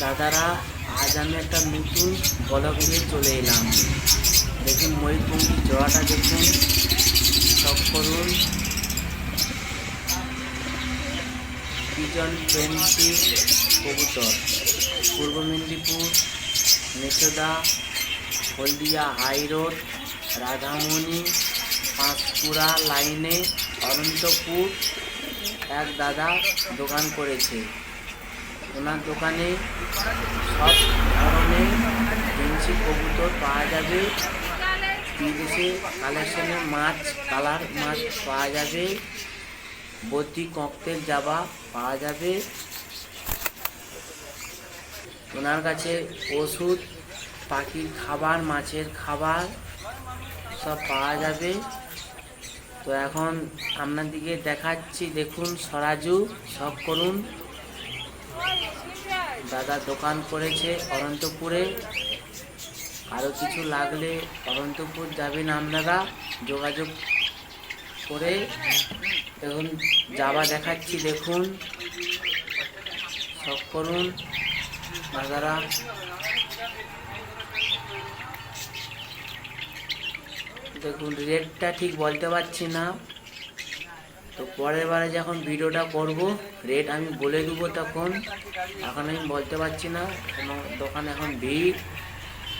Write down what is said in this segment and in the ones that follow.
দাদারা, আজ আমি একটা নতুন ব্লগ নিয়ে চলে এলাম। দেখুন ময়ূরপঙ্খী জোড়াটা দেখুন, শখ করুন। পিজন ফ্রেন্সি কবুতর, পূর্ব মেদিনীপুর, মেচোদা, হলদিয়া হাইরোড, রাধামণি, পাঁশকুড়া লাইনে অনন্তপুর এক দাদা দোকান করেছে। ওনার দোকানে সব ধরনের ফেন্সি কবুতর পাওয়া যাবে। বিদেশে কালেকশনের মাছ, কালার মাছ পাওয়া যাবে। বদ্রি ককটেল জাবা পাওয়া যাবে। ওনার কাছে ওষুধ, পাখির খাবার, মাছের খাবার সব পাওয়া যাবে। তো এখন আপনাদেরকে দেখাচ্ছি, দেখুন সরাজু, শখ করুন। দাদা দোকান করেছে অনন্তপুরে। আরও কিছু লাগলে অনন্তপুর যাবেন আপনারা, যোগাযোগ করে। দেখুন জাবা দেখাচ্ছি, দেখুন, শখ করুন দাদারা। দেখুন রেটটা ঠিক বলতে পারছি না, তো পরের বারে যখন ভিডিওটা করব রেট আমি বলে দেবো। তখন এখন আমি বলতে পারছি না, কোনো দোকান এখন ভিড়,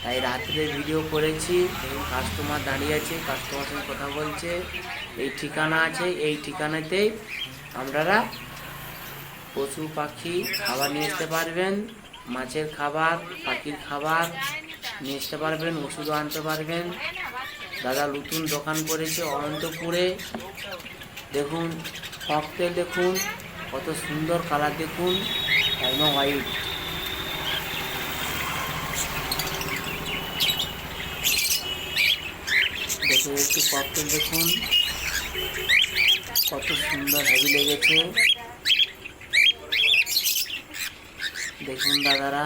তাই রাত্রে ভিডিও করেছি। দেখুন কাস্টমার দাঁড়িয়ে আছে, কাস্টমার সঙ্গে কথা বলছে। এই ঠিকানা আছে, এই ঠিকানাতেই আপনারা পশু পাখি খাবার নিয়ে আসতে পারবেন। মাছের খাবার, পাখির খাবার নিয়ে আসতে পারবেন, ওষুধও আনতে পারবেন। দাদা নতুন দোকান করেছে অনন্তপুরে। দেখুন ককটেল, দেখুন কত সুন্দর কালার, দেখুন একদম হোয়াইট। দেখুন একটু ককটেল দেখুন কত সুন্দর হেভি লেগেছে। দেখুন দাদারা,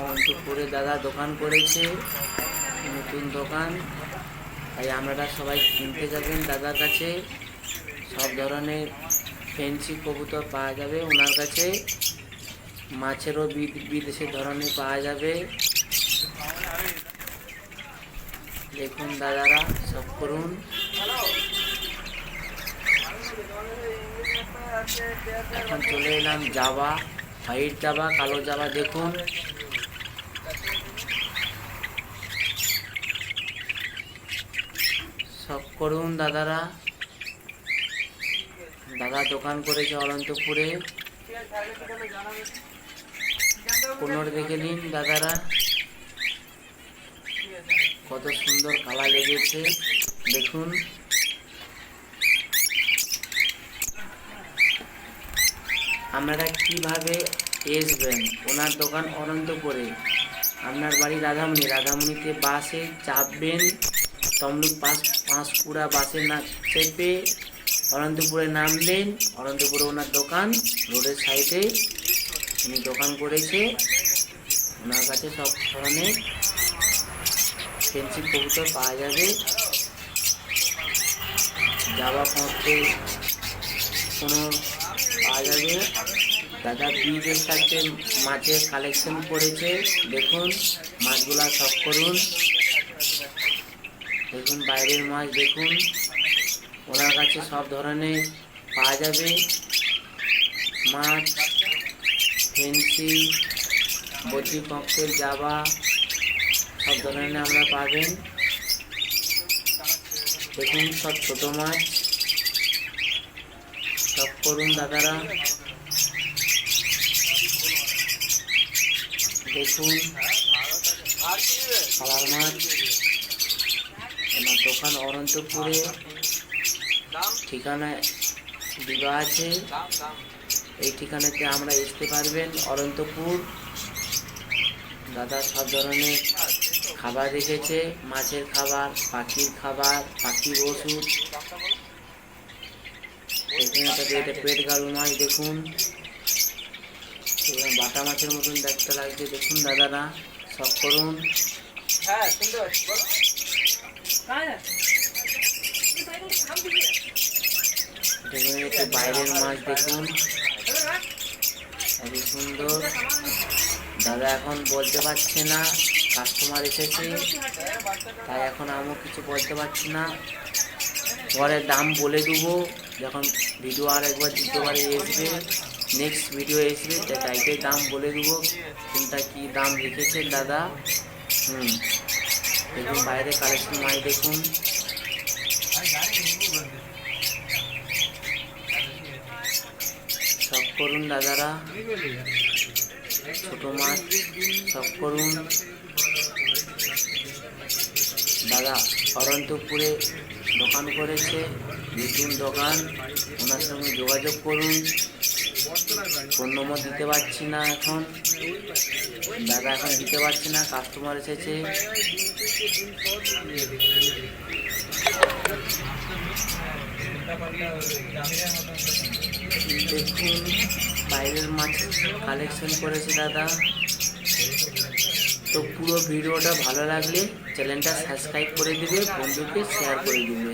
অনন্তপুরে দাদা দোকান করেছে, নতুন দোকান, তাই আপনারা সবাই কিনতে যাবেন দাদার কাছে। সব ধরনের ফেন্সি কবুতর পাওয়া যাবে ওনার কাছে। মাছেরও বিদেশি ধরনের পাওয়া যাবে। দেখুন দাদারা, সব করুন। এখন চলে এলাম জাবা, হোয়াইট জাবা, কালো জাবা, দেখুন সব করুন দাদারা। দাদা দোকান করেছে অনন্তপুরে, পুনর দেখে নিন দাদারা, কত সুন্দর কালার লেগেছে। দেখুন আপনারা কিভাবে আসবেন, ওনার দোকান অনন্তপুরে। আপনার বাড়ি রাধামণি, রাধামণিতে বাসে চাপবেন, তমলুক পাঁশকুড়া বাসে না চেপে অনন্তপুরে নামবেন। অনন্তপুরে ওনার দোকান, রোডের সাইডে উনি দোকান করেছে। ওনার কাছে সব ধরনের ফেন্সি কবুতর পাওয়া যাবে। জাবা ককটেল কোনো পাওয়া যাবে। দাদা বীজের সাথে মাছের কালেকশন করেছে, দেখুন মাছগুলা শখ করুন। দেখুন বাইরের মাছ, দেখুন ওনার কাছে সব ধরনের পাওয়া যাবে। মাছ, ফেন্সি, বদ্রি ককটেল, জাবা সব ধরনের আমরা পাবেন। দেখুন সব ছোট মাছ, সব করুন দাদারা। দেখুন কালার মাছ। আমার দোকান অনন্তপুরে, ঠিকানা দেওয়া আছে, এই ঠিকানাতে আমরা আসতে পারবেন অনন্তপুর। দাদা সব ধরনের খাবার রেখেছে, মাছের খাবার, পাখির খাবার, পাখির ওষুধ। এখানে একটা পেট গাড়ু মাছ, দেখুন বাটা মাছের মতন দেখতে লাগছে। দেখুন দাদারা, শখ করুন। একটু বাইরের মাছ দেখুন, এত সুন্দর। দাদা এখন বলতে পারছে না, কাস্টমার এসেছে, তাই এখন আমিও কিছু বলতে পারছি না। পরে দাম বলে দেবো যখন ভিডিও আর একবার দ্বিতীয়বার আসবে, নেক্সট ভিডিও আসবে, তাইতে দাম বলে দেবো কোনটা কী দাম রেখেছে দাদা। দেখুন বাইরে কালেকশন মাছ দেখুন, শখ করুন দাদারা, ছোট মাছ শখ করুন। দাদা অরন্তপুরে দোকান করেছে, নতুন দোকান, ওনার সঙ্গে যোগাযোগ করুন। ফোন নম্বর দিতে পারছি না এখন, দাদা এখন দিতে পারছি না, কাস্টমার এসেছে। দেখুন বাইরের মাছ কালেকশন করেছে দাদা। তো পুরো ভিডিওটা ভালো লাগলে চ্যানেলটা সাবস্ক্রাইব করে দিবে, বন্ধুকে শেয়ার করে দিবে।